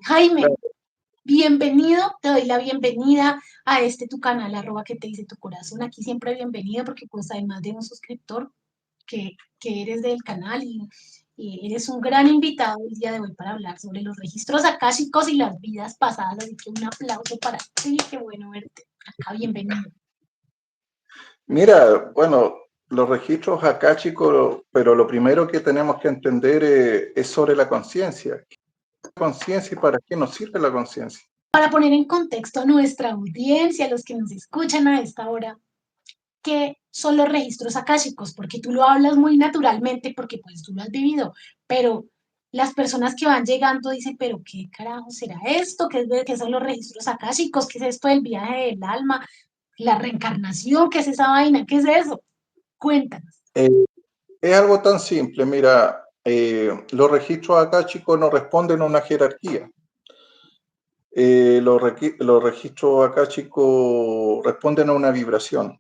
Jaime, Claro. bienvenido, te doy la bienvenida a este tu canal, @ que te dice tu corazón. Aquí siempre bienvenido porque pues además de un suscriptor que eres del canal y eres un gran invitado el día de hoy para hablar sobre los registros akáshicos y las vidas pasadas. Así que un aplauso para ti, qué bueno verte acá, bienvenido. Mira, bueno, los registros acá, chicos, pero lo primero que tenemos que entender es sobre la conciencia. ¿Qué es la conciencia y para qué nos sirve la conciencia? Para poner en contexto a nuestra audiencia, a los que nos escuchan a esta hora, ¿qué son los registros akáshicos? Porque tú lo hablas muy naturalmente, porque pues tú lo has vivido, pero las personas que van llegando dicen, pero ¿qué carajo será esto? ¿Qué son los registros akáshicos? ¿Qué es esto del viaje del alma? ¿La reencarnación? ¿Qué es esa vaina? ¿Qué es eso? Cuéntanos. Eh, es algo tan simple, mira, los registros acá, chicos, no responden a una jerarquía. Los registros acá, chicos, responden a una vibración.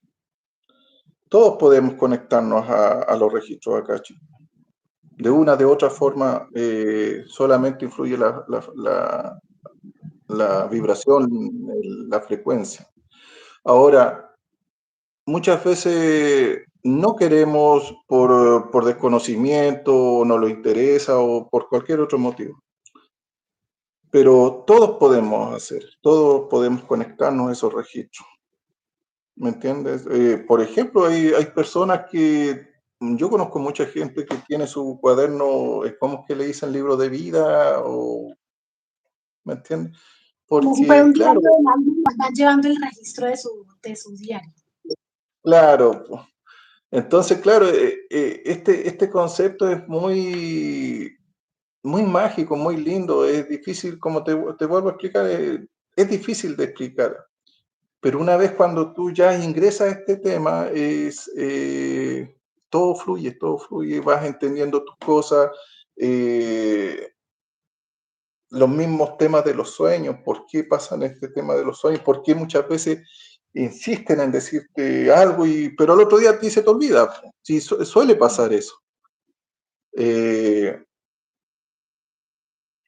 Todos podemos conectarnos a los registros acá, chicos. De una, de otra forma, solamente influye la vibración, la frecuencia. Ahora, muchas veces no queremos por desconocimiento, no nos interesa o por cualquier otro motivo. Pero todos podemos hacer, todos podemos conectarnos a esos registros. ¿Me entiendes? Por ejemplo, hay personas que yo conozco mucha gente que tiene su cuaderno, ¿cómo es que le dicen libro de vida? O, ¿me entiendes? Como si fuera Porque, un claro, diario del alma, van llevando el registro de su diario. claro. Entonces, claro, este concepto es muy mágico, muy lindo, es difícil, como te vuelvo a explicar, es difícil de explicar. Pero una vez cuando tú ya ingresas a este tema, todo fluye, vas entendiendo tus cosas, eh, los mismos temas de los sueños, por qué pasan este tema de los sueños, por qué muchas veces insisten en decirte algo, pero al otro día a ti se te olvida. Sí, suele pasar eso. Eh,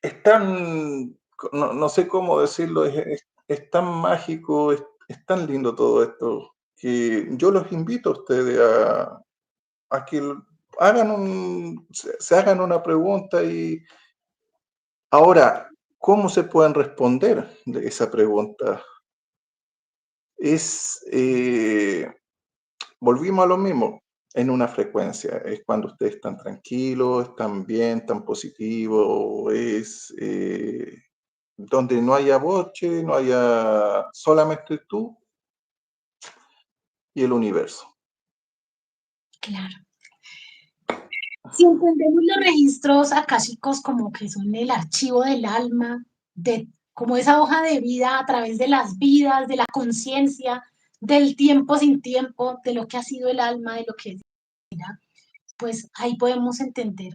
es tan, no sé cómo decirlo, es tan mágico, es tan lindo todo esto, que yo los invito a ustedes a que se hagan una pregunta y ahora, ¿cómo se pueden responder de esa pregunta? Es, volvimos a lo mismo, en una frecuencia, es cuando ustedes están tranquilos, están bien, están positivos, donde no haya boche, no haya solamente tú y el universo. Claro. Si entendemos los registros akáshicos como que son el archivo del alma, como esa hoja de vida a través de las vidas, de la conciencia, del tiempo sin tiempo, de lo que ha sido el alma, de lo que es vida, pues ahí podemos entender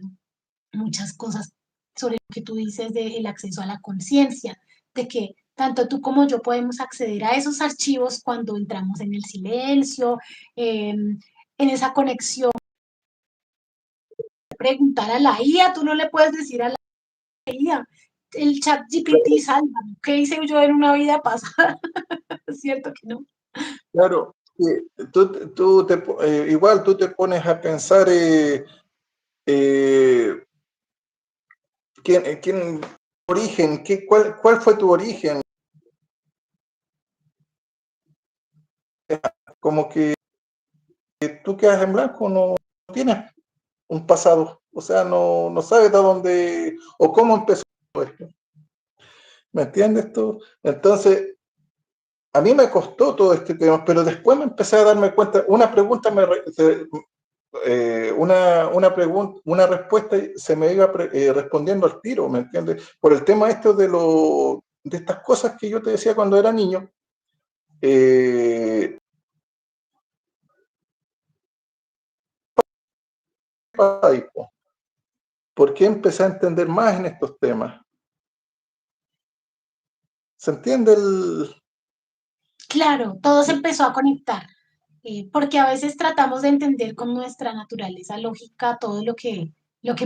muchas cosas sobre lo que tú dices del acceso a la conciencia, de que tanto tú como yo podemos acceder a esos archivos cuando entramos en el silencio, en esa conexión. Preguntar a la IA, tú no le puedes decir a la IA, el chat GPT salva, ¿qué hice yo en una vida pasada? Es cierto que no. Claro, igual tú te pones a pensar quién origen, cuál fue tu origen, como que tú quedas en blanco, no tienes un pasado, o sea, no sabes de dónde o cómo empezó esto, ¿me entiendes tú? Entonces, a mí me costó todo este tema, pero después me empecé a darme cuenta, una pregunta una respuesta se me iba respondiendo al tiro, ¿me entiendes? Por el tema esto de estas cosas que yo te decía cuando era niño, eh, ¿por qué empecé a entender más en estos temas? ¿Se entiende Claro, todo se empezó a conectar, porque a veces tratamos de entender con nuestra naturaleza lógica todo lo que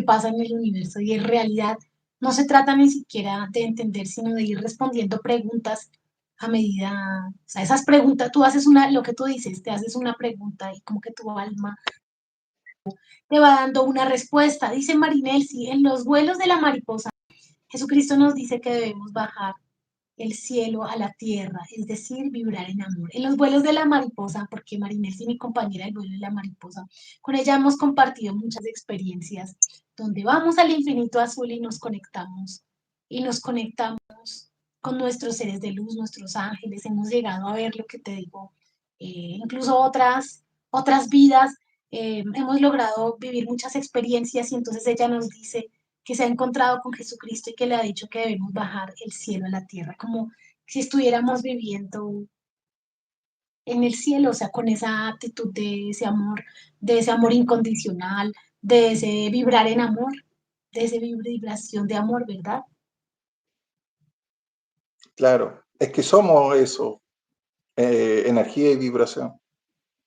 pasa en el universo y en realidad No se trata ni siquiera de entender, sino de ir respondiendo preguntas a medida, o sea, esas preguntas, tú haces lo que tú dices, te haces una pregunta y como que tu alma te va dando una respuesta. Dice Marinel, sí, en los vuelos de la mariposa, Jesucristo nos dice que debemos bajar el cielo a la tierra, es decir, vibrar en amor. En los vuelos de la mariposa, porque Marinel es mi compañera del vuelo de la mariposa, con ella hemos compartido muchas experiencias donde vamos al infinito azul y nos conectamos con nuestros seres de luz, nuestros ángeles, hemos llegado a ver lo que te digo, incluso otras vidas, hemos logrado vivir muchas experiencias y entonces ella nos dice que se ha encontrado con Jesucristo y que le ha dicho que debemos bajar el cielo a la tierra, como si estuviéramos viviendo en el cielo, o sea, con esa actitud de ese amor incondicional, de ese vibrar en amor, de esa vibración de amor, ¿verdad? Claro, es que somos eso, energía y vibración.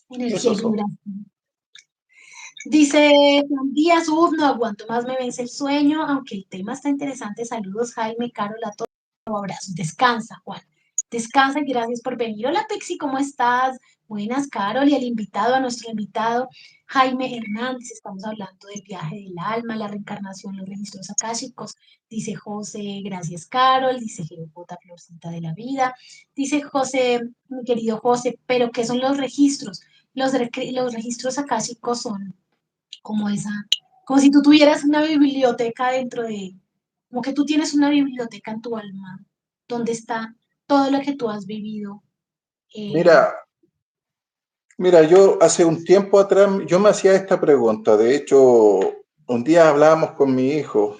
Energía Eso y somos. vibración. Dice Juan Díaz, no aguanto más, me vence el sueño, aunque el tema está interesante. Saludos, Jaime, Carol, a todos. Abrazos. Descansa, Juan. Descansa y gracias por venir. Hola, Pexi, ¿cómo estás? Buenas, Carol, y al invitado, a nuestro invitado, Jaime Hernández. Estamos hablando del viaje del alma, la reencarnación, los registros akáshicos. Dice José, gracias, Carol. Dice Jerocota, Florcita de la Vida. Dice José, mi querido José, ¿pero qué son los registros? Los registros akáshicos son como esa, como si tú tuvieras una biblioteca dentro de, como que tú tienes una biblioteca en tu alma, donde está todo lo que tú has vivido. Eh, Mira, mira, yo hace un tiempo atrás, yo me hacía esta pregunta. De hecho, un día hablábamos con mi hijo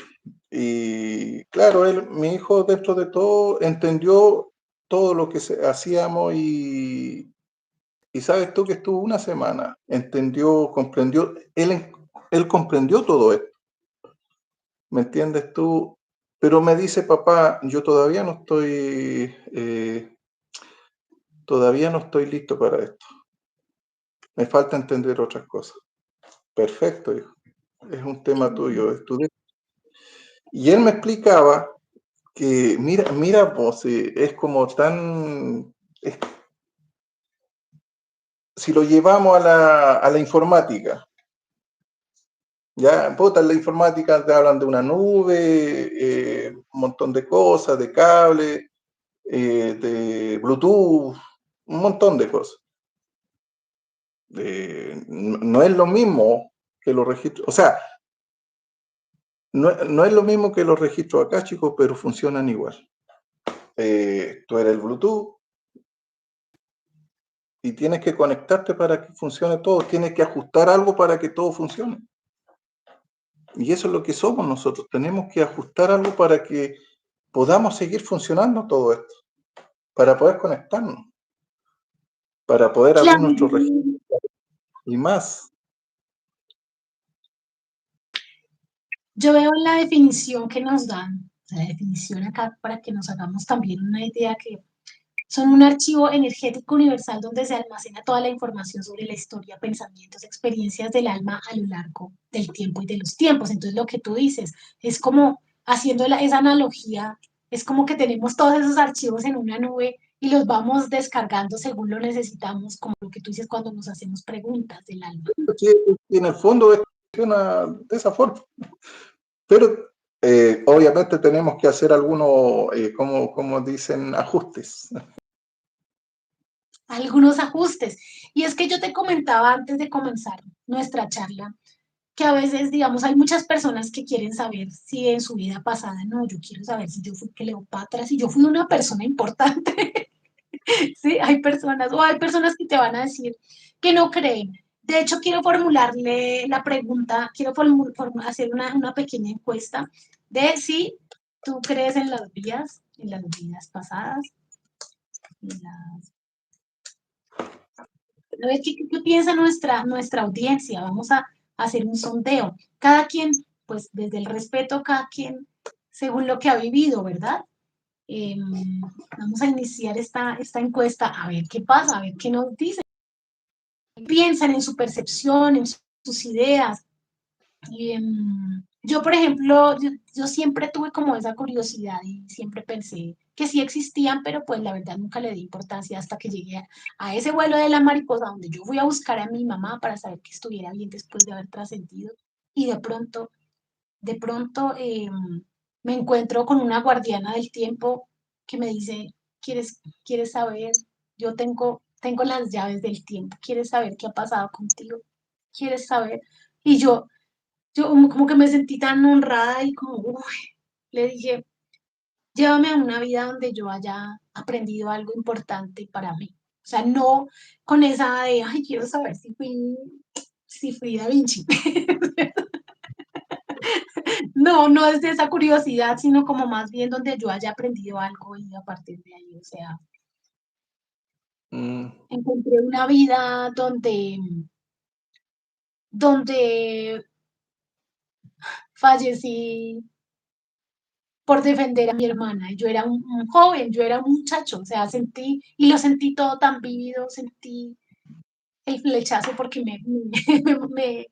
y claro, mi hijo dentro de todo entendió todo lo que hacíamos y sabes tú que estuvo una semana, entendió, comprendió, él comprendió todo esto, ¿me entiendes tú? Pero me dice, papá, yo todavía no estoy listo para esto. Me falta entender otras cosas. Perfecto, hijo. Es un tema tuyo, es tu derecho. Y él me explicaba que, mira, pues, es como si lo llevamos a la informática, ya, puta, en la informática te hablan de una nube, un montón de cosas, de cable, de Bluetooth, un montón de cosas. No es lo mismo que los registros, o sea, no es lo mismo que los registros acá, chicos, pero funcionan igual. Tú eres el Bluetooth y tienes que conectarte para que funcione todo, tienes que ajustar algo para que todo funcione. Y eso es lo que somos nosotros, tenemos que ajustar algo para que podamos seguir funcionando todo esto, para poder conectarnos, para poder abrir claro, nuestro registro y más. yo veo la definición que nos dan, la definición acá para que nos hagamos también una idea que son un archivo energético universal donde se almacena toda la información sobre la historia, pensamientos, experiencias del alma a lo largo del tiempo y de los tiempos. Entonces, lo que tú dices es como haciendo esa analogía, es como que tenemos todos esos archivos en una nube y los vamos descargando según lo necesitamos, como lo que tú dices cuando nos hacemos preguntas del alma. Y en el fondo funciona de esa forma. Pero obviamente tenemos que hacer algunos, como dicen, ajustes. Algunos ajustes. Y es que yo te comentaba antes de comenzar nuestra charla, que a veces, digamos, hay muchas personas que quieren saber si en su vida pasada, no, yo quiero saber si yo fui Cleopatra, si yo fui una persona importante, ¿sí? Hay personas que te van a decir que no creen. De hecho, quiero formularle la pregunta, quiero hacer una pequeña encuesta de si tú crees en las vidas pasadas, en las a ver qué piensa nuestra audiencia. Vamos a hacer un sondeo. Cada quien, pues desde el respeto, cada quien según lo que ha vivido, ¿verdad? Eh, Vamos a iniciar esta encuesta a ver qué pasa, a ver qué nos dicen. Piensan en su percepción, en sus ideas. Yo, por ejemplo, yo siempre tuve como esa curiosidad y siempre pensé que sí existían, pero pues la verdad nunca le di importancia hasta que llegué a ese vuelo de la mariposa donde yo fui a buscar a mi mamá para saber que estuviera bien después de haber trascendido y de pronto me encuentro con una guardiana del tiempo que me dice, ¿quieres saber? Yo tengo las llaves del tiempo, ¿quieres saber qué ha pasado contigo? ¿Quieres saber? Y yo como que me sentí tan honrada y como, uy, le dije, llévame a una vida donde yo haya aprendido algo importante para mí. O sea, no con esa de, ay, quiero saber si fui Da Vinci. No, no es de esa curiosidad, sino como más bien donde yo haya aprendido algo y a partir de ahí, o sea, Mm, encontré una vida donde fallecí por defender a mi hermana. Yo era un joven, yo era un muchacho, o sea, y lo sentí todo tan vívido, sentí el flechazo porque me, me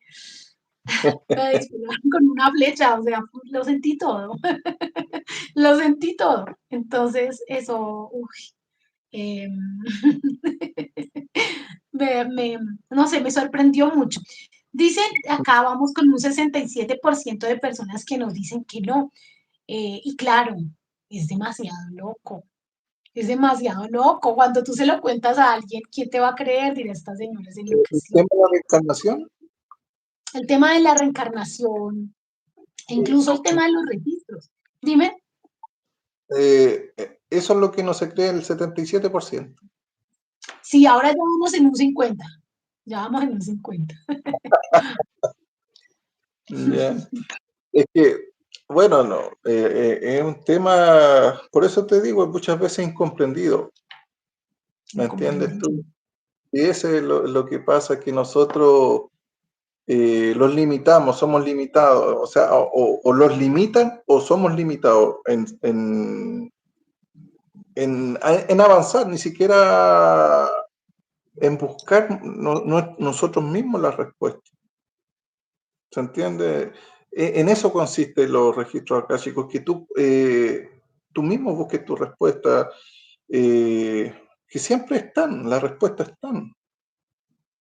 dispararon con una flecha, o sea, lo sentí todo, lo sentí todo. Entonces, eso, uy, eh, no sé, me sorprendió mucho. Dicen, acá vamos con un 67% de personas que nos dicen que no. Y claro, es demasiado loco. Es demasiado loco. Cuando tú se lo cuentas a alguien, ¿quién te va a creer? Dirá, esta señora se el enloqueció. tema de la reencarnación, El tema de la reencarnación, e incluso el tema de los registros. Dime. eso es lo que no se cree el 77%. Sí, ahora ya vamos en un 50. Ya vamos en un 50. Ya. Es que, bueno, no, es un tema, por eso te digo, muchas veces incomprendido, ¿me entiendes Incomprendido. tú? Y ese es lo que pasa, que nosotros los limitamos, somos limitados, o sea, o los limitan o somos limitados en avanzar, ni siquiera en buscar nosotros mismos las respuestas. ¿Se entiende? En eso consiste los registros akáshicos, que tú mismo busques tu respuesta, que siempre están, las respuestas están,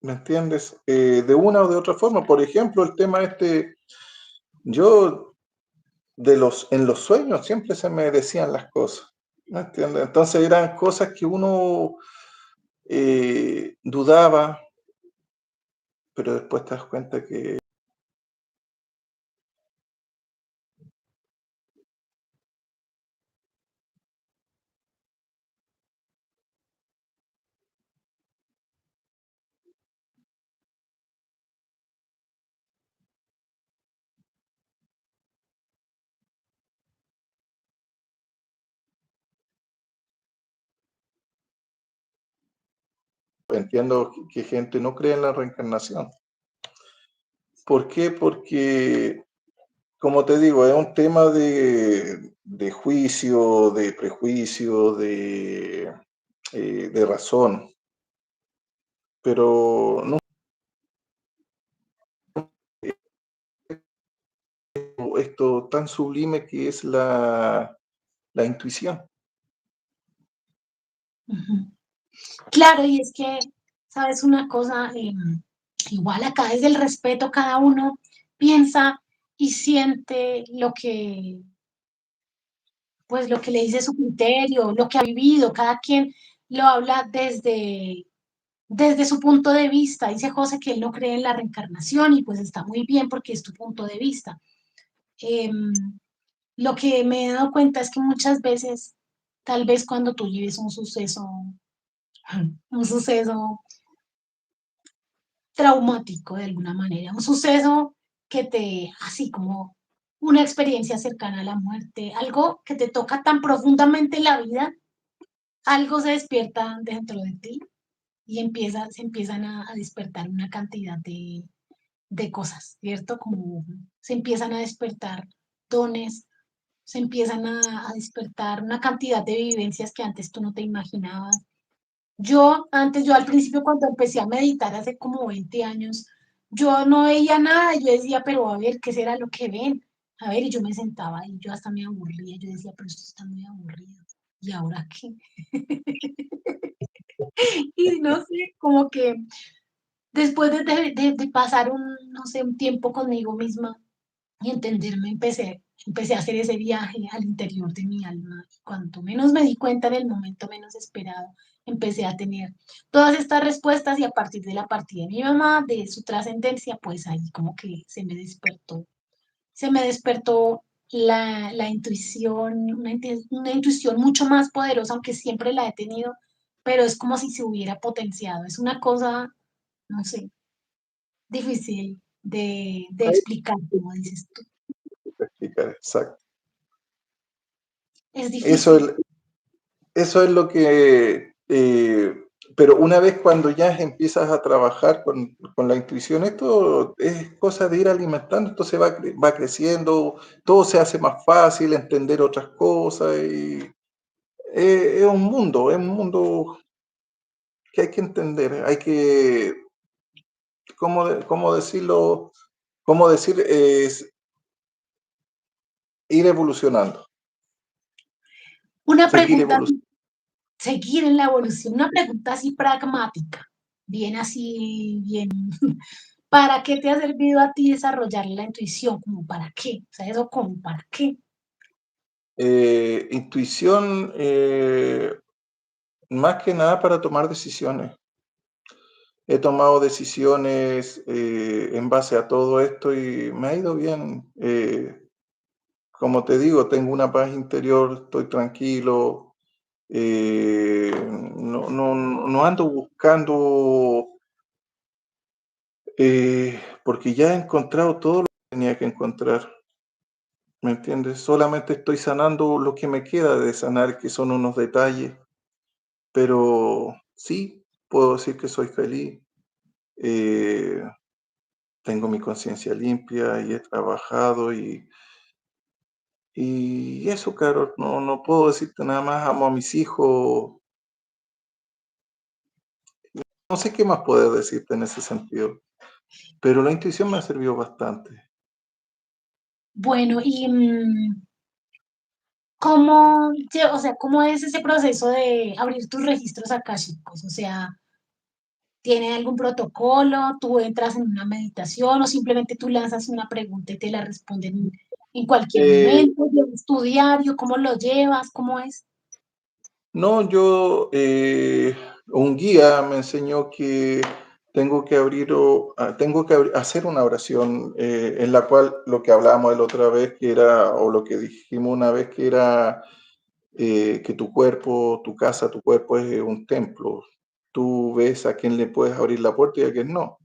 ¿me entiendes? De una o de otra forma. Por ejemplo, el tema yo en los sueños siempre se me decían las cosas, ¿me entiendes? Entonces eran cosas que uno dudaba, pero después te das cuenta que entiendo que gente no cree en la reencarnación. ¿Por qué? Porque, como te digo, es un tema de juicio, de prejuicio, de razón, pero no esto tan sublime que es la intuición. Ujú. Claro, y es que, ¿sabes una cosa? Igual acá desde el respeto cada uno piensa y siente lo que le dice su criterio, lo que ha vivido, cada quien lo habla desde su punto de vista. Dice José que él no cree en la reencarnación y pues está muy bien porque es tu punto de vista. Lo que me he dado cuenta es que muchas veces, tal vez cuando tú vives un suceso traumático de alguna manera, un suceso que así como una experiencia cercana a la muerte, algo que te toca tan profundamente en la vida, algo se despierta dentro de ti y se empiezan a despertar una cantidad de cosas, ¿cierto? Como se empiezan a despertar dones, se empiezan a despertar una cantidad de vivencias que antes tú no te imaginabas. Yo al principio cuando empecé a meditar hace como 20 años, yo no veía nada, yo decía, pero a ver, ¿qué será lo que ven? A ver, y yo me sentaba y yo hasta me aburría. Yo decía, pero esto está muy aburrido. ¿Y ahora qué? Y no sé, como que después de pasar no sé, un tiempo conmigo misma y entenderme, empecé a hacer ese viaje al interior de mi alma. Y cuanto menos me di cuenta en el momento menos esperado, empecé a tener todas estas respuestas y a partir de la partida de mi mamá, de su trascendencia, pues ahí como que se me despertó la intuición, una intuición mucho más poderosa, aunque siempre la he tenido, pero es como si se hubiera potenciado. Es una cosa, no sé, difícil de Ahí explicar, como dices tú. te explicar, exacto. Es Eso difícil. es, eso es lo que, pero una vez cuando ya empiezas a trabajar con la intuición, esto es cosa de ir alimentando, esto se va creciendo, todo se hace más fácil, entender otras cosas y es un mundo que hay que entender, hay que, ¿cómo decirlo? ¿Cómo decir? Es ir evolucionando, Una seguir pregunta, evolucionando. seguir en la evolución, una pregunta así pragmática, bien así, bien. ¿Para qué te ha servido a ti desarrollar la intuición? ¿Como para qué? O sea, eso como para qué. Intuición, más que nada para tomar decisiones. He tomado decisiones en base a todo esto y me ha ido bien. Como te digo, tengo una paz interior, estoy tranquilo, no ando buscando, porque ya he encontrado todo lo que tenía que encontrar, ¿me entiendes? Solamente estoy sanando lo que me queda de sanar, que son unos detalles, pero sí, puedo decir que soy feliz. eh, Tengo mi conciencia limpia y he trabajado y eso, Carol, no puedo decirte nada más, amo a mis hijos, no sé qué más poder decirte en ese sentido, pero la intuición me ha servido bastante. Bueno, y o sea, ¿cómo es ese proceso de abrir tus registros akáshicos? O sea, ¿tiene algún protocolo? ¿Tú entras en una meditación o simplemente tú lanzas una pregunta y te la responden en cualquier Eh, momento? ¿Llevas tu diario? ¿Cómo lo llevas? ¿Cómo es? no, un guía me enseñó que tengo que hacer una oración en la cual lo que hablábamos la otra vez, que era, o lo que dijimos una vez, que era que tu cuerpo, tu casa, tu cuerpo es un templo. Tú ves a quién le puedes abrir la puerta y a quién no.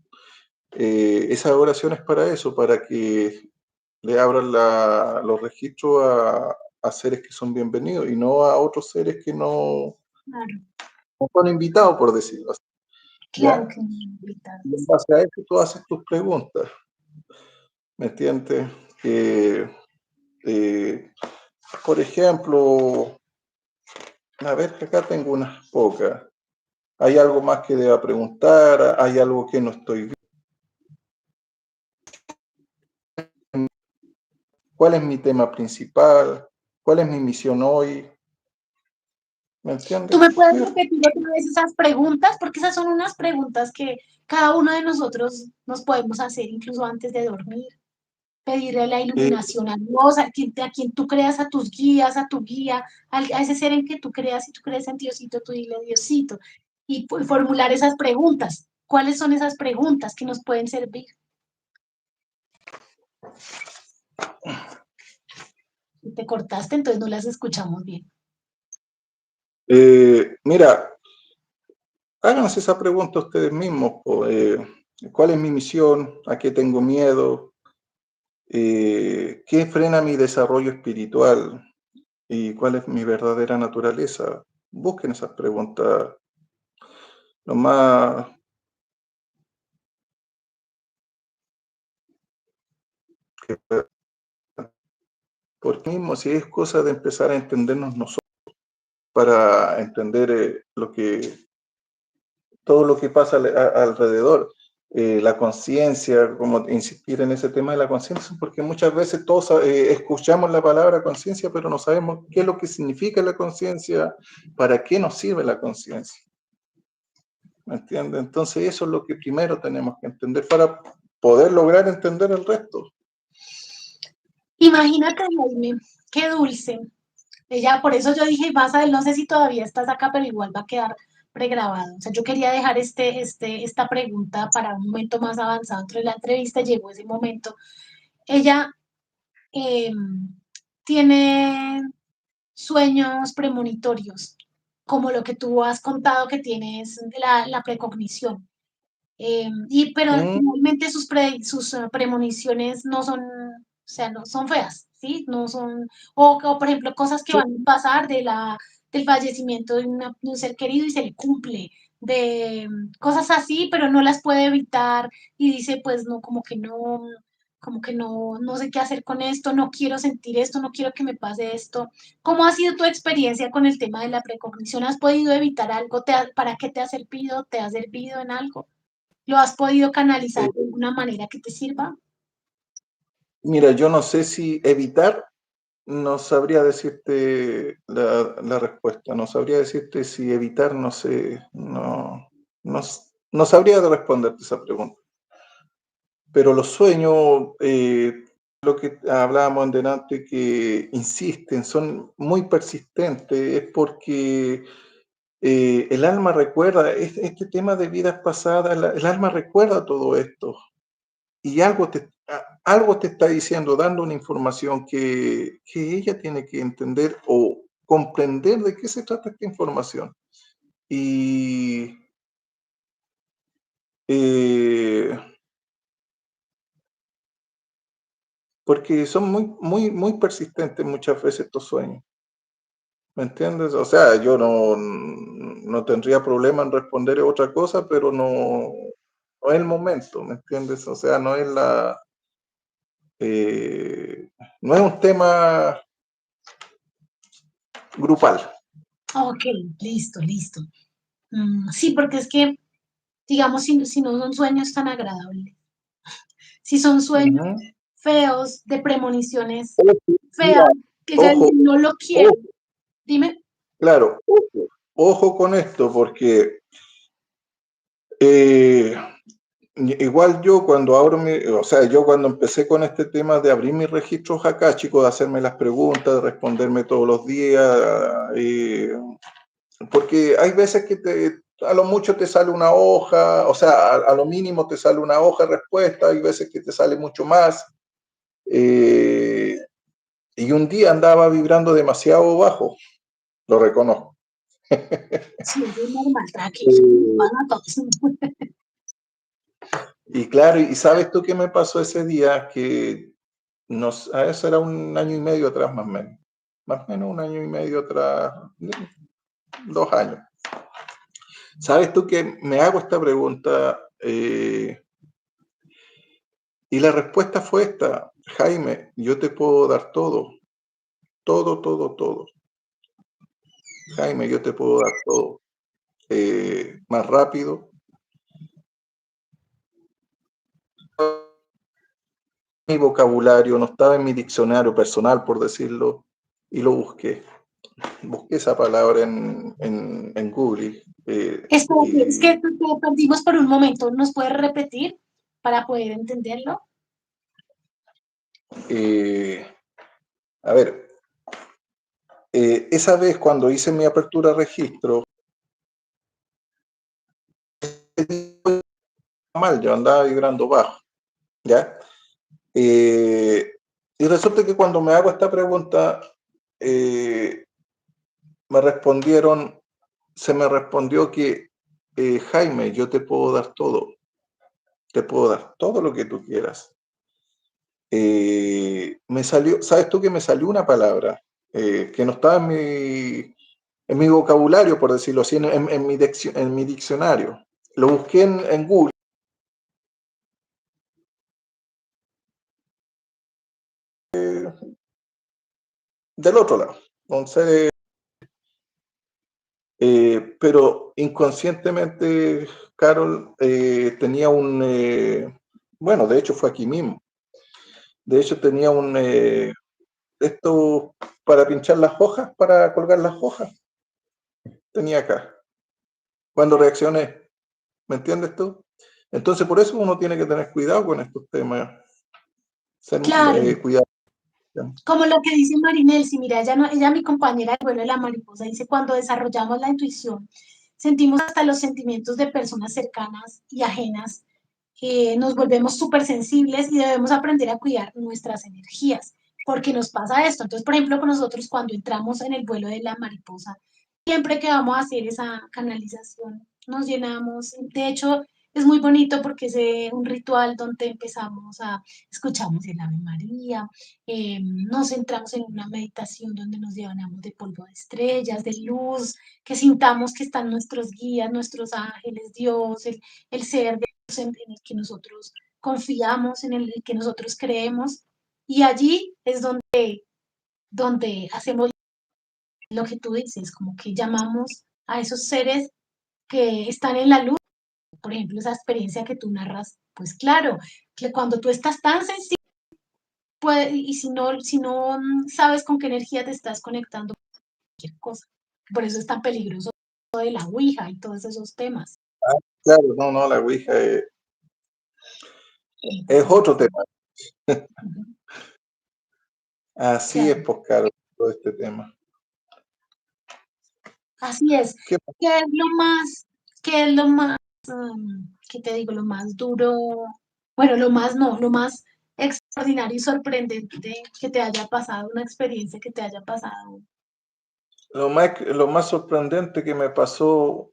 Esa oración es para eso, para que le abran los registros a seres que son bienvenidos y no a otros seres que Claro, no son invitados, por decirlo así. claro ¿Ya? que no Y en invitados. base a eso tú haces tus preguntas, ¿me entiendes? Eh, eh, por ejemplo, a ver, acá tengo unas pocas. ¿Hay algo más que deba preguntar? ¿Hay algo que no estoy viendo? ¿Cuál es mi tema principal? ¿Cuál es mi misión hoy? ¿Me ¿Tú entiendes? me puedes repetir otra vez esas preguntas? Porque esas son unas preguntas que cada uno de nosotros nos podemos hacer incluso antes de dormir. Pedirle la Eh, iluminación a Dios, a quien tú creas, a tus guías, a tu guía, a ese ser en que tú creas, si tú crees en Diosito, tú dile Diosito. Y formular esas preguntas. ¿Cuáles son esas preguntas que nos pueden servir? Si te cortaste, entonces no las escuchamos bien. Mira, háganse esa pregunta ustedes mismos. ¿Cuál es mi misión? ¿A qué tengo miedo? ¿Qué frena mi desarrollo espiritual? ¿Y cuál es mi verdadera naturaleza? Busquen esas preguntas lo más, porque mismo si es cosa de empezar a entendernos nosotros para entender todo lo que pasa alrededor. la conciencia, como insistir en ese tema de la conciencia, porque muchas veces todos escuchamos la palabra conciencia, pero no sabemos qué es lo que significa la conciencia, para qué nos sirve la conciencia. ¿Me entiendes? Entonces eso es lo que primero tenemos que entender para poder lograr entender el resto. Imagínate, Jaime, qué dulce. Ella, por eso yo dije, vas a, no sé si todavía estás acá, pero igual va a quedar pregrabado. O sea, yo quería dejar esta pregunta para un momento más avanzado dentro de la entrevista, llegó ese momento. Ella eh, tiene sueños premonitorios, como lo que tú has contado que tienes la precognición. Pero ¿Mm? realmente sus premoniciones no son, o sea, no son feas, ¿sí? No son, o por ejemplo, cosas que Sí. van a pasar del fallecimiento de un ser querido y se le cumple, de cosas así, pero no las puede evitar y dice, pues no, como que no, no sé qué hacer con esto, no quiero sentir esto, no quiero que me pase esto. ¿Cómo ha sido tu experiencia con el tema de la precognición? ¿Has podido evitar algo? ¿Para qué te ha servido? ¿Te ha servido en algo? ¿Lo has podido canalizar de alguna manera que te sirva? Mira, yo no sé si evitar, no sabría decirte la respuesta, no sabría decirte si evitar, no sé, no, no sabría de responderte esa pregunta. Pero los sueños, lo que hablábamos en delante, que insisten, son muy persistentes, es porque el alma recuerda, este tema de vidas pasadas, el alma recuerda todo esto y algo te está diciendo, dando una información que ella tiene que entender o comprender de qué se trata esta información. Y eh, porque son muy persistentes muchas veces estos sueños. ¿Me entiendes? O sea, yo no tendría problema en responder otra cosa, pero no es el momento, ¿me entiendes? O sea, eh, no es un tema grupal. Ok, listo, listo. Sí, porque es que, digamos, si no son sueños tan agradables, si son sueños Ujú. feos, de premoniciones Mira, feas, que ella ojo, dice, no lo quiero, ojo, dime. claro, ojo con esto, porque eh, igual yo cuando o sea, yo cuando empecé con este tema de abrir mis registros acá, chicos, de hacerme las preguntas, de responderme todos los días, porque hay veces que a lo mucho te sale una hoja, o sea, a lo mínimo te sale una hoja de respuesta, hay veces que te sale mucho más. eh, y un día andaba vibrando demasiado bajo, lo reconozco. Sí, eso es normal, tranquilo, Eh, van a todos. y claro, ¿y sabes tú qué me pasó ese día? Que a eso era un año y medio atrás, más o menos. Más o menos un año y medio atrás, 2 años. ¿Sabes tú que me hago esta pregunta? Y la respuesta fue esta: Jaime, yo te puedo dar todo, todo, todo, todo. Jaime, yo te puedo dar todo. Más rápido. Mi vocabulario no estaba en mi diccionario personal, por decirlo, y lo busqué. Busqué esa palabra en Google. Espérate, es que Y te perdimos por un momento, ¿nos puedes repetir para poder entenderlo? eh, a ver, esa vez cuando hice mi apertura de registro, mal, yo andaba vibrando bajo, ¿ya? Y resulta que cuando me hago esta pregunta, eh, se me respondió que, Jaime, yo te puedo dar todo, te puedo dar todo lo que tú quieras. Me salió, ¿sabes tú que me salió una palabra que no estaba en mi vocabulario, por decirlo así, en mi diccionario? Lo busqué en Google, del otro lado. Entonces, pero inconscientemente Carol, tenía bueno, de hecho fue aquí mismo. De hecho tenía esto para pinchar las hojas, para colgar las hojas. Tenía acá. Cuando reaccioné, ¿me entiendes tú? Entonces por eso uno tiene que tener cuidado con estos temas. Claro, Cuidado. como lo que dice Marinel, si mira, ella, no, ella mi compañera del vuelo de la mariposa, dice, cuando desarrollamos la intuición, sentimos hasta los sentimientos de personas cercanas y ajenas, nos volvemos súper sensibles y debemos aprender a cuidar nuestras energías, porque nos pasa esto. Entonces, por ejemplo, con nosotros cuando entramos en el vuelo de la mariposa, siempre que vamos a hacer esa canalización, nos llenamos. De hecho, es muy bonito porque es un ritual donde empezamos escuchamos el Ave María, nos centramos en una meditación donde nos llenamos de polvo de estrellas, de luz, que sintamos que están nuestros guías, nuestros ángeles, Dios, el ser de Dios en el que nosotros confiamos, en el que nosotros creemos. Y allí es donde hacemos lo que tú dices, como que llamamos a esos seres que están en la luz. Por ejemplo, esa experiencia que tú narras, pues claro, que cuando tú estás tan sensible, y si no sabes con qué energía te estás conectando, cualquier cosa. Por eso es tan peligroso de la Ouija y todos esos temas. Claro, no, la Ouija es otro tema. Así Claro. es, pues, Carol, todo este tema. Así es. ¿Qué ¿Qué es lo más, qué te digo, lo más duro? Bueno, lo más no, lo más extraordinario y sorprendente que te haya pasado, una experiencia que te haya pasado. Lo más sorprendente que me pasó,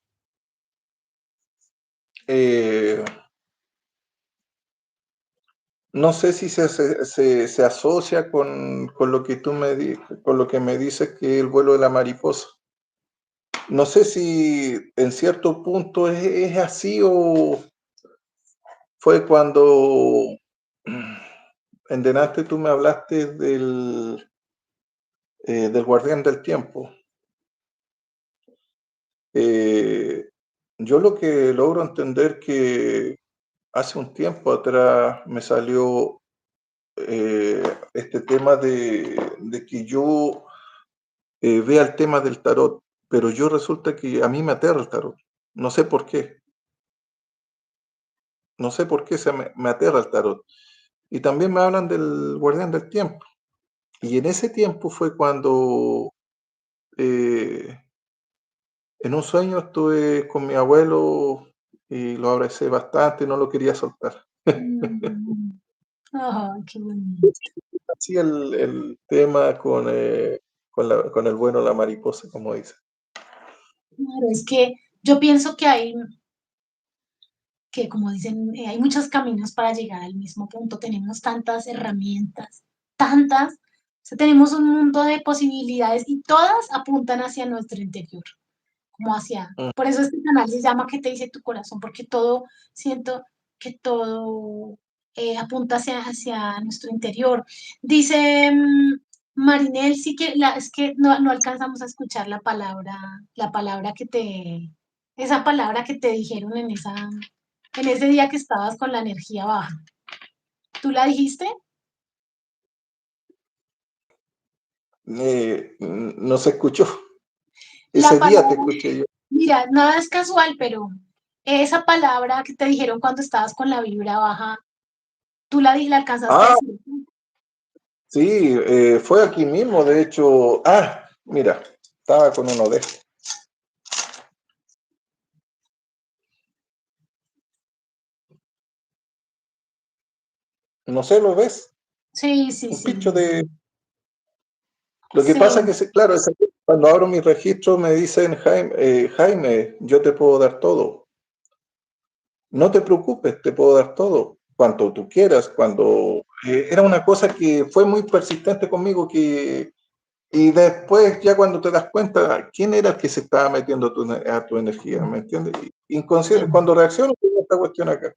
no sé si se asocia con lo que con lo que me dices que es el vuelo de la mariposa. No sé si en cierto punto es así o fue cuando en delante tú me hablaste del guardián del tiempo. Yo lo que logro entender que hace un tiempo atrás me salió este tema de que yo vea el tema del tarot, pero yo resulta que a mí me aterra el tarot. No sé por qué. No sé por qué me aterra el tarot. Y también me hablan del guardián del tiempo. Y en ese tiempo fue cuando eh, en un sueño estuve con mi abuelo y lo abracé bastante, no lo quería soltar. Mm. Ay, qué bonito. Así el tema con el bueno la mariposa, como dice. Claro, es que yo pienso que como dicen, hay muchos caminos para llegar al mismo punto. Tenemos tantas herramientas, tantas. O sea, tenemos un mundo de posibilidades y todas apuntan hacia nuestro interior. Como hacia, Mm. por eso este canal se llama ¿Qué te dice tu corazón? Porque todo, siento que todo apunta hacia nuestro interior. Dice Marinel, sí que, es que no alcanzamos a escuchar la palabra esa palabra que te dijeron en ese día que estabas con la energía baja. ¿Tú la dijiste? No se escuchó. La Ese día te palabra, escuché yo. mira, nada es casual, pero esa palabra que te dijeron cuando estabas con la vibra baja, tú la alcanzaste a Ah, decir. sí, fue aquí mismo, de hecho. Ah, mira, estaba con uno de estos. No sé, ¿lo ves? Sí, sí, Un sí. pincho de... Lo que pasa Sí. que, claro, cuando abro mi registro me dicen, Jaime, Jaime, yo te puedo dar todo. No te preocupes, te puedo dar todo, cuanto tú quieras. Cuando era una cosa que fue muy persistente conmigo, y después ya cuando te das cuenta, ¿quién era el que se estaba metiendo a tu energía? ¿Me entiendes? Inconsciente, cuando reacciono, tengo esta cuestión acá.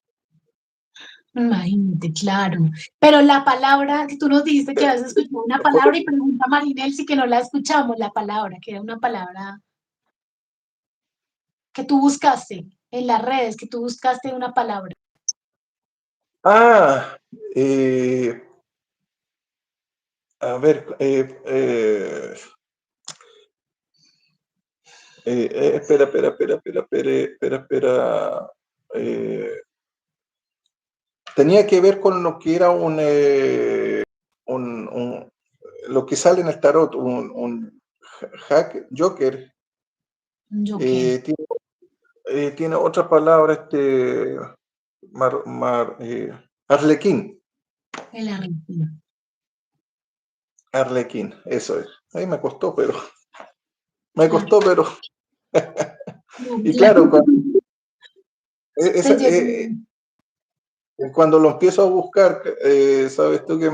Imagínate, claro. Pero la palabra que tú nos dijiste que habías escuchado una palabra y pregunta a Marinel si que no la escuchamos, la palabra, que era una palabra que tú buscaste. en las redes, que tú buscaste una palabra. Ah, a ver, espera. Tenía que ver con lo que era lo que sale en el tarot, un hack, Joker. Joker, Tiene otra palabra, Arlequín. el argentino. Arlequín, eso es. Ahí me costó, pero. Claro, Y claro. claro, Te esa, llegó. cuando lo empiezo a buscar, sabes tú que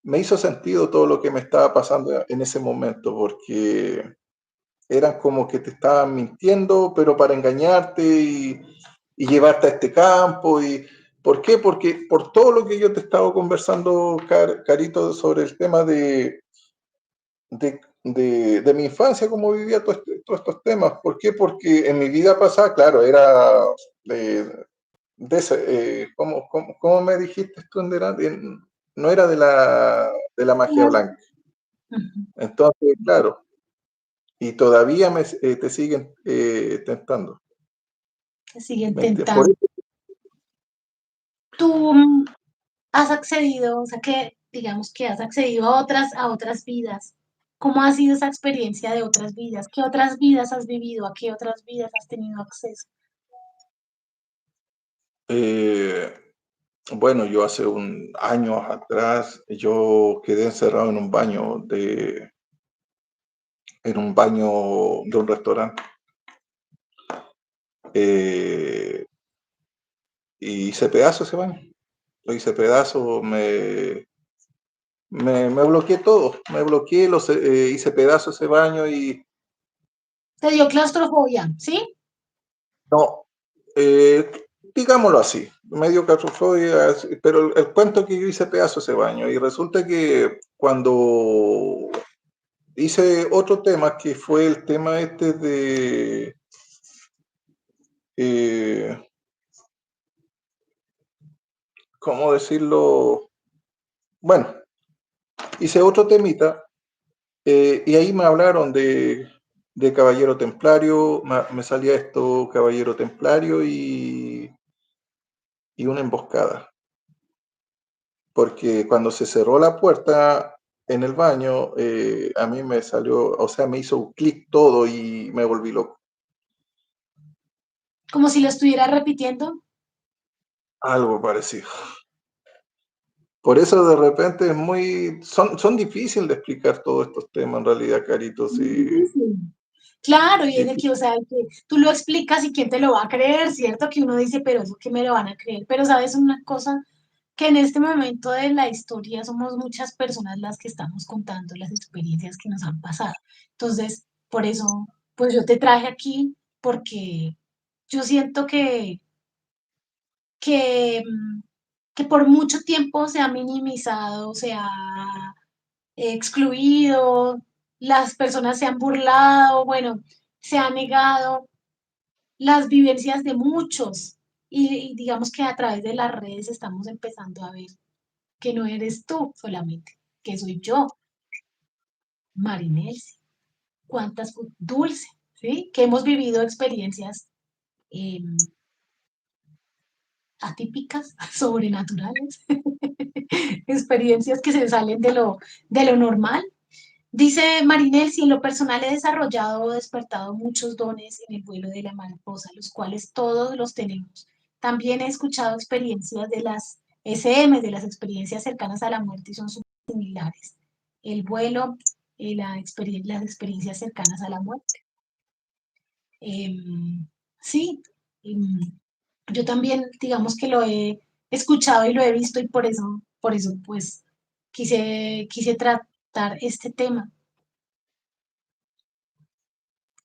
me hizo sentido todo lo que me estaba pasando en ese momento, porque eran como que te estaban mintiendo, pero para engañarte y llevarte a este campo. ¿Por qué? Porque por todo lo que yo te estaba conversando, Carito, sobre el tema de mi infancia, cómo vivía todos estos temas. ¿Por qué? Porque en mi vida pasada, claro, era ¿cómo me dijiste tú? No era de la magia blanca. Ujú. Entonces, claro, y todavía te siguen tentando. Te siguen Por tentando. eso, Tú has accedido, o sea, que digamos que has accedido a otras vidas. ¿Cómo ha sido esa experiencia de otras vidas? ¿Qué otras vidas has vivido? ¿A qué otras vidas has tenido acceso? eh, bueno, yo hace un año atrás, yo quedé encerrado en un baño de un restaurante. eh, y hice pedazo ese baño. Lo hice pedazo, me bloqueé todo, hice pedazo ese baño y Te dio claustrofobia, ¿sí? no, digámoslo así, medio claustrofobia, pero el cuento es que yo hice pedazo ese baño y resulta que cuando hice otro tema que fue el tema este eh, ¿cómo decirlo? Bueno, hice otro temita y ahí me hablaron de Caballero Templario, me salía esto, Caballero Templario y una emboscada. Porque cuando se cerró la puerta en el baño, a mí me salió, o sea, me hizo un clic todo y me volví loco. Como si lo estuviera repitiendo. Algo parecido. Por eso de repente son difíciles de explicar todos estos temas en realidad, Caritos, Difícil. Claro, y es de y que, o sea, que tú lo explicas y quién te lo va a creer, ¿cierto? Que uno dice, pero eso que me lo van a creer. Pero sabes una cosa, que en este momento de la historia somos muchas personas las que estamos contando las experiencias que nos han pasado. Entonces, por eso, pues yo te traje aquí, porque yo siento que, mm, que por mucho tiempo se ha minimizado, se ha excluido, las personas se han burlado, bueno, se ha negado las vivencias de muchos y digamos que a través de las redes estamos empezando a ver que no eres tú solamente, que soy yo, Marinelsi, Dulce, ¿sí? Que hemos vivido experiencias eh, atípicas, sobrenaturales, experiencias que se salen de lo normal. Dice Marinel, si en lo personal he desarrollado o despertado muchos dones en el vuelo de la mariposa, los cuales todos los tenemos. También he escuchado experiencias de las SM, de las experiencias cercanas a la muerte y son súper similares. El vuelo, las experiencias cercanas a la muerte. Sí, em, yo también, digamos que lo he escuchado y lo he visto y por eso, pues, quise tratar este tema.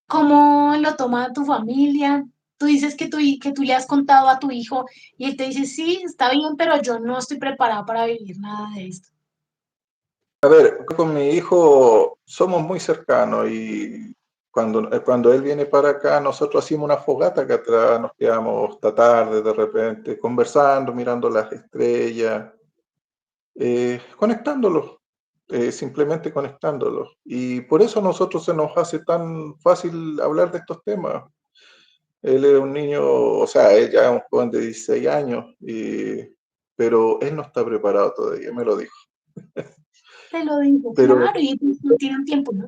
¿Cómo lo toma tu familia? Tú dices que tú le has contado a tu hijo y él te dice, sí, está bien, pero yo no estoy preparado para vivir nada de esto. a ver, con mi hijo somos muy cercanos cuando él viene para acá, nosotros hacemos una fogata acá atrás, nos quedamos hasta tarde de repente, conversando, mirando las estrellas, conectándolos, simplemente conectándolos. Y por eso a nosotros se nos hace tan fácil hablar de estos temas. Él es un niño, o sea, él ya es un joven de 16 años, pero él no está preparado todavía, me lo dijo. Te lo digo, Pero, claro, y pues no tienen tiempo, ¿no?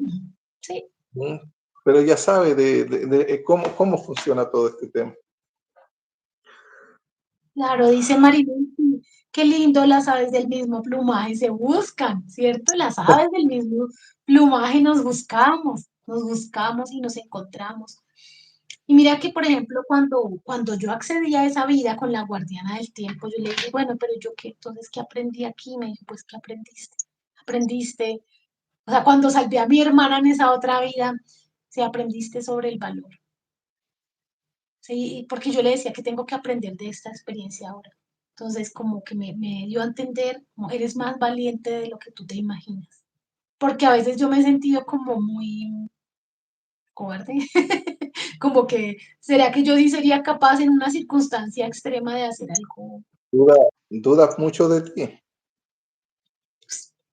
Sí, mm, pero ya sabe de cómo funciona todo este tema. claro, dice Maribel, sí, qué lindo, las aves del mismo plumaje se buscan, ¿cierto? Las aves del mismo plumaje nos buscamos y nos encontramos. Y mira que, por ejemplo, cuando yo accedí a esa vida con la guardiana del tiempo, yo le dije, bueno, pero yo qué, entonces, ¿qué aprendí aquí? Me dijo, pues, ¿qué aprendiste? Aprendiste, o sea, cuando salvé a mi hermana en esa otra vida, sí, aprendiste sobre el valor. Sí, porque yo le decía que tengo que aprender de esta experiencia ahora. Entonces, como que me dio a entender, como eres más valiente de lo que tú te imaginas. Porque a veces yo me he sentido como muy cobarde, como que, ¿será que yo sí sería capaz en una circunstancia extrema de hacer algo Dudas mucho de ti.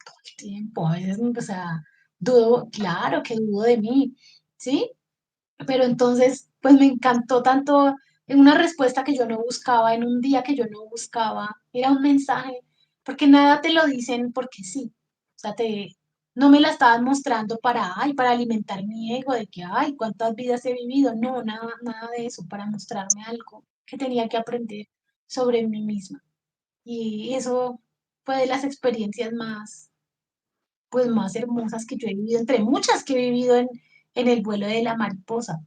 todo el tiempo? A veces, o sea, dudo, claro que dudo de mí, ¿sí? Pero entonces, pues me encantó tanto en una respuesta que yo no buscaba, en un día que yo no buscaba, era un mensaje, porque nada te lo dicen porque sí. O sea, no me la estaban mostrando para alimentar mi ego de que, ay, cuántas vidas he vivido. No, nada, nada de eso, para mostrarme algo que tenía que aprender sobre mí misma. Y eso fue de las experiencias más, pues más hermosas que yo he vivido, entre muchas que he vivido en el vuelo de la mariposa.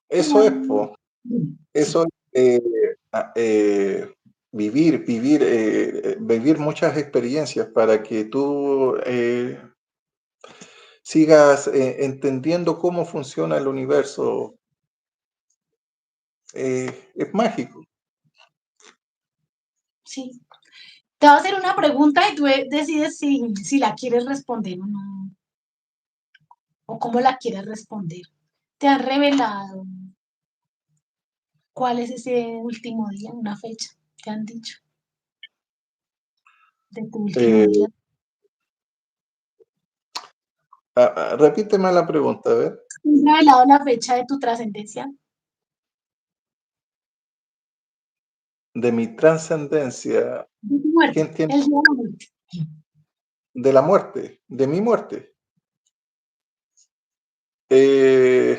Eso es, po. Sí, Eso es vivir muchas experiencias para que tú sigas entendiendo cómo funciona el universo. Es mágico. sí. Te voy a hacer una pregunta y tú decides si la quieres responder o no, o cómo la quieres responder. ¿Te han revelado cuál es ese último día, una fecha? ¿Te han dicho de tu último Eh, día? repíteme la pregunta, a ver. ¿Te han revelado la fecha de tu trascendencia? De mi trascendencia. De tu muerte, ¿Quién tiene? el día de la muerte. De la muerte, de mi muerte. Eh,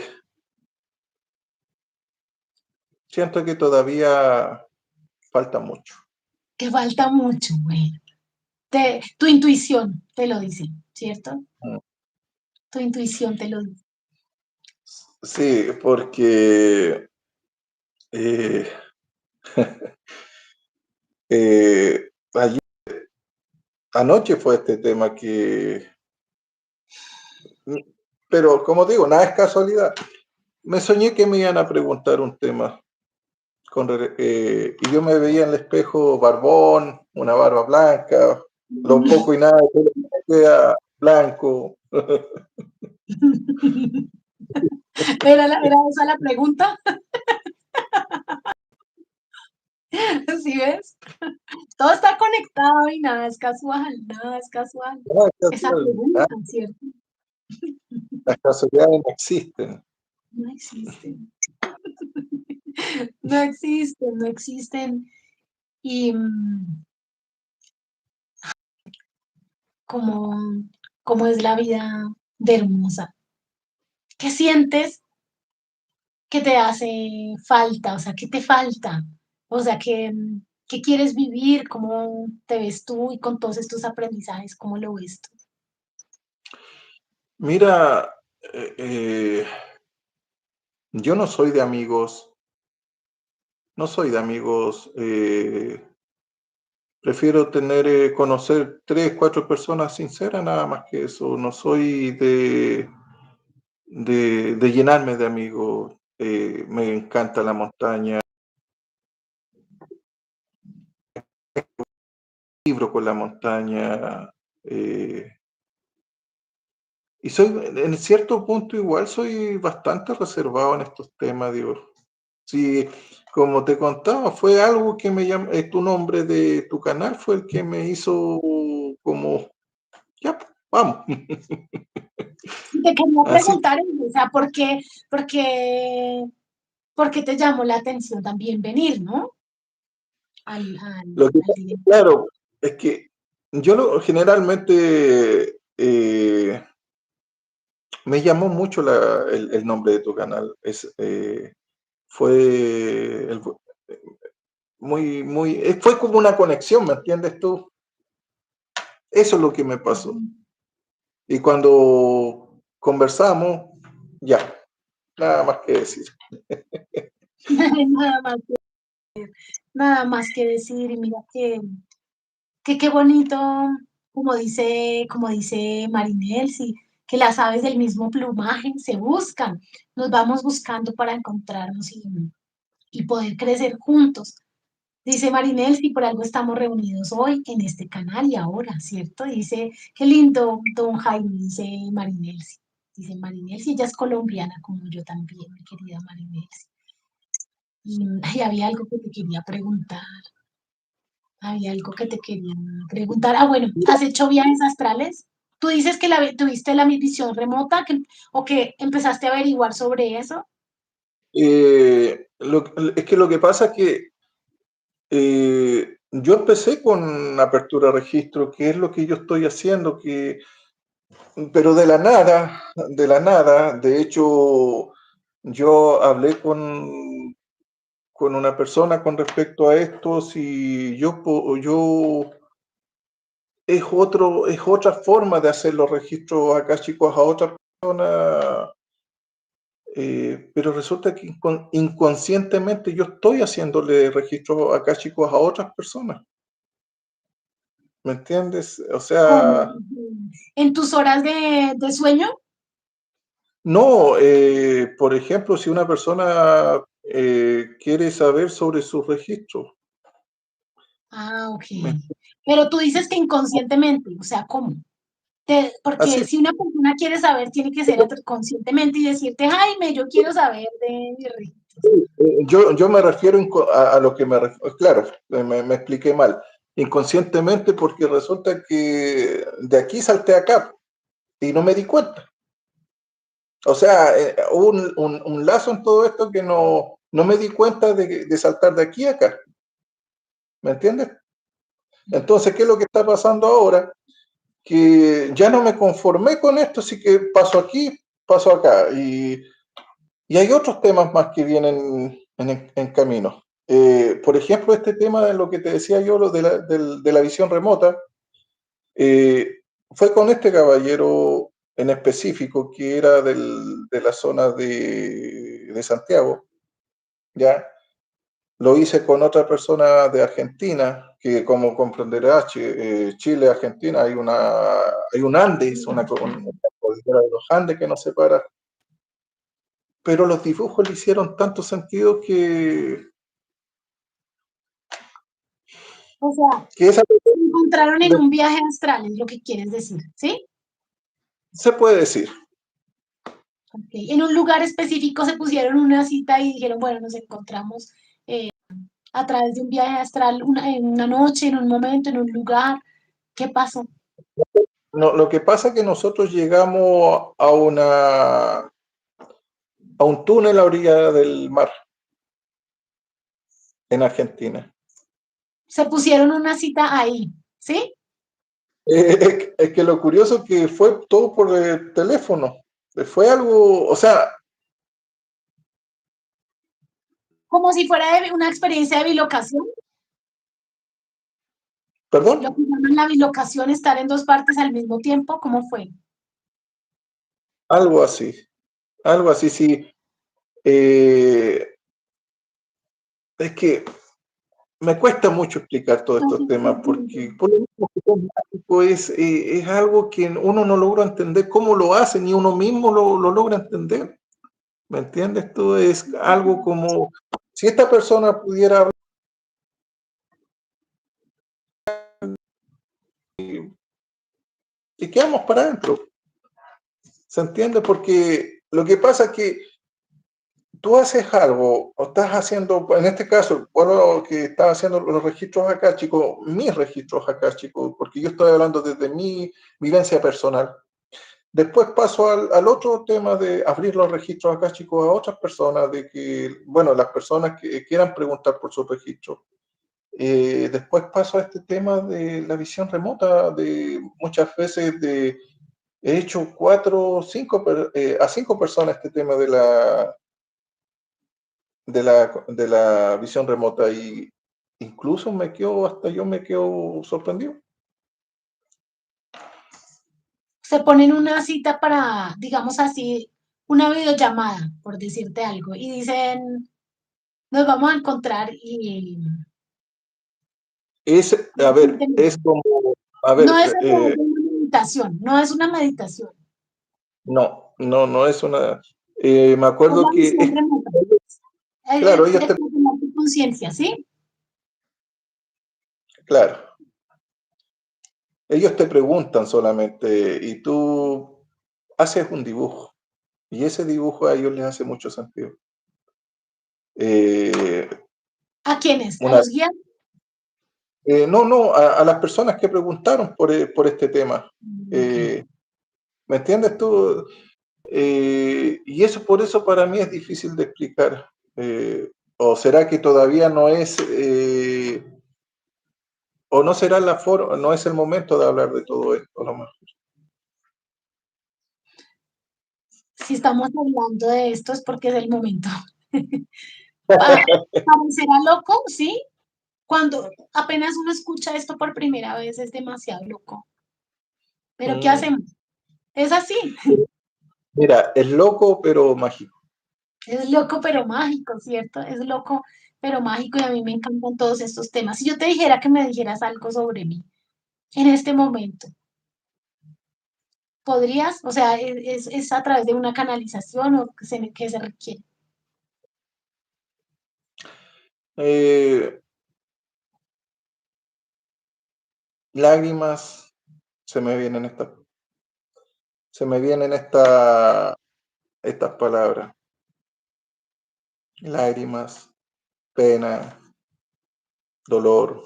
siento que todavía falta mucho. Que falta mucho, bueno. Tu intuición te lo dice, ¿cierto? Mm. Tu intuición te lo dice. Sí, porque eh, ayer, anoche fue este tema pero como digo, nada es casualidad. Me soñé que me iban a preguntar un tema y yo me veía en el espejo barbón, una barba blanca, lo poco y nada de pelo que me queda blanco. ¿Era esa la pregunta? ¿Sí ves? Todo está conectado y nada es casual, nada es casual. No es Esa casual, pregunta, ¿cierto? las casualidades no existen. No existen, no existen, no existen. Y como, como es la vida de hermosa. ¿Qué sientes que te hace falta? O sea, ¿qué te falta? O sea, ¿qué quieres vivir? ¿Cómo te ves tú y con todos estos aprendizajes? ¿Cómo lo ves tú? Mira, eh, eh, yo no soy de amigos, no soy de amigos. Prefiero conocer tres, cuatro personas sinceras, nada más que eso. No soy de llenarme de amigos. Me encanta la montaña, libro con la montaña. eh, Y soy, en cierto punto igual soy bastante reservado en estos temas, digo. Sí, como te contaba, fue algo que me llamó, tu nombre de tu canal fue el que me hizo como, ya, vamos. Y te quería Así, preguntar, o sea, por qué te llamó la atención también venir, ¿no? lo que Al directo. claro, es que yo generalmente me llamó mucho el nombre de tu canal. Fue fue como una conexión, ¿me entiendes tú? Eso es lo que me pasó. Y cuando conversamos, ya, nada más que decir. Nada más, nada más que decir, y mira que qué bonito, como dice Marinel, sí, que las aves del mismo plumaje se buscan, nos vamos buscando para encontrarnos y poder crecer juntos. Dice Marinel, si por algo estamos reunidos hoy en este canal y ahora, ¿cierto? Dice, qué lindo, don Jaime, dice Marinel. Dice Marinel, si ella es colombiana como yo también, mi querida Marinel. Y había algo que te quería preguntar. Había algo que te quería preguntar. Ah, bueno, ¿has hecho viajes astrales? Tú dices que tuviste la visión remota o que empezaste a averiguar sobre eso. Es que lo que pasa es que yo empecé con apertura de registro, que es lo que yo estoy haciendo, pero de la nada, de hecho, yo hablé con una persona con respecto a esto, si yo es otra forma de hacer los registros acá, chicos, a otra persona, pero resulta que inconscientemente yo estoy haciéndole registros acá, chicos, a otras personas, ¿me entiendes? O ¿Cómo? sea, ¿En tus horas de sueño? no, por ejemplo, si una persona quiere saber sobre sus registros, Ah, ok. ¿me- Pero tú dices que inconscientemente, o sea, ¿cómo? Porque así. si una persona quiere saber, tiene que ser conscientemente y decirte, Jaime, yo quiero saber de mi registro. Yo me refiero a lo que me refiero, claro, me expliqué mal, inconscientemente porque resulta que de aquí salté acá y no me di cuenta. O sea, hubo un lazo en todo esto que no me di cuenta de saltar de aquí a acá, ¿me entiendes? Entonces, ¿qué es lo que está pasando ahora? Que ya no me conformé con esto, así que paso aquí, paso acá. Y hay otros temas más que vienen en camino. Por ejemplo, este tema de lo que te decía yo, lo de la visión remota, fue con este caballero en específico que era de la zona de Santiago, ¿ya? Lo hice con otra persona de Argentina, que como comprenderás, Chile, Argentina, hay un Andes, una cordillera de los Andes que nos separa, pero los dibujos le hicieron tanto sentido O sea, que esa se encontraron en un viaje astral, es lo que quieres decir, ¿sí? se puede decir. Okay. En un lugar específico se pusieron una cita y dijeron, bueno, nos encontramos a través de un viaje astral en una noche, en un momento, en un lugar. ¿Qué pasó? No, lo que pasa es que nosotros llegamos a un túnel a orilla del mar en Argentina. Se pusieron una cita ahí, ¿sí? Es que lo curioso es que fue todo por el teléfono. Fue algo, o sea, Como si fuera una experiencia de bilocación. perdón, Lo que llaman la bilocación, estar en dos partes al mismo tiempo, ¿cómo fue? algo así, algo así, sí. Eh, es que me cuesta mucho explicar todos estos temas porque por lo mismo que es mágico, es algo que uno no logra entender cómo lo hace, ni uno mismo lo logra entender. ¿Me entiendes? Tú es algo como si esta persona pudiera hablar y quedamos para adentro. ¿Se entiende? Porque lo que pasa es que tú haces algo, o estás haciendo, en este caso, bueno, que estás haciendo los registros acá, chicos, mis registros acá, chicos, porque yo estoy hablando desde mi vivencia personal. Después paso al otro tema de abrir los registros acá, chicos, a otras personas, de que, bueno, las personas que quieran preguntar por su registro. Después paso a este tema de la visión remota, de muchas veces he hecho a cinco personas este tema de la visión remota y incluso hasta yo me quedo sorprendido. Se ponen una cita para, digamos así, una videollamada, por decirte algo, y dicen, nos vamos a encontrar y A ver, es como, a no ver, es a través de una meditación, no es una meditación, no es una, me es acuerdo la que visión remota. claro, Es de tomar tu conciencia, ¿sí? claro, ellos te preguntan solamente y tú haces un dibujo y ese dibujo a ellos les hace mucho sentido. Eh, ¿A quiénes? ¿A una, los guías? no, a las personas que preguntaron por este tema. Okay. Eh, ¿Me entiendes tú? Y eso por eso para mí es difícil de explicar. ¿O será que todavía no es, o no será la forma, no es el momento de hablar de todo esto, a lo mejor? Si estamos hablando de esto es porque es el momento. Parecerá loco, ¿sí? Cuando apenas uno escucha esto por primera vez es demasiado loco. Pero ¿qué Mm, hacemos? Es así, Mira, es loco pero mágico. es loco pero mágico, ¿cierto? Es loco pero mágico y a mí me encantan todos estos temas. Si yo te dijera que me dijeras algo sobre mí en este momento, ¿podrías? O sea, ¿es a través de una canalización o qué se requiere? Eh, Lágrimas, se me vienen se me vienen estas palabras. Lágrimas, pena, dolor.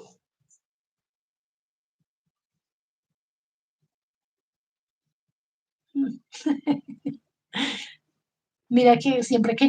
Mira que siempre que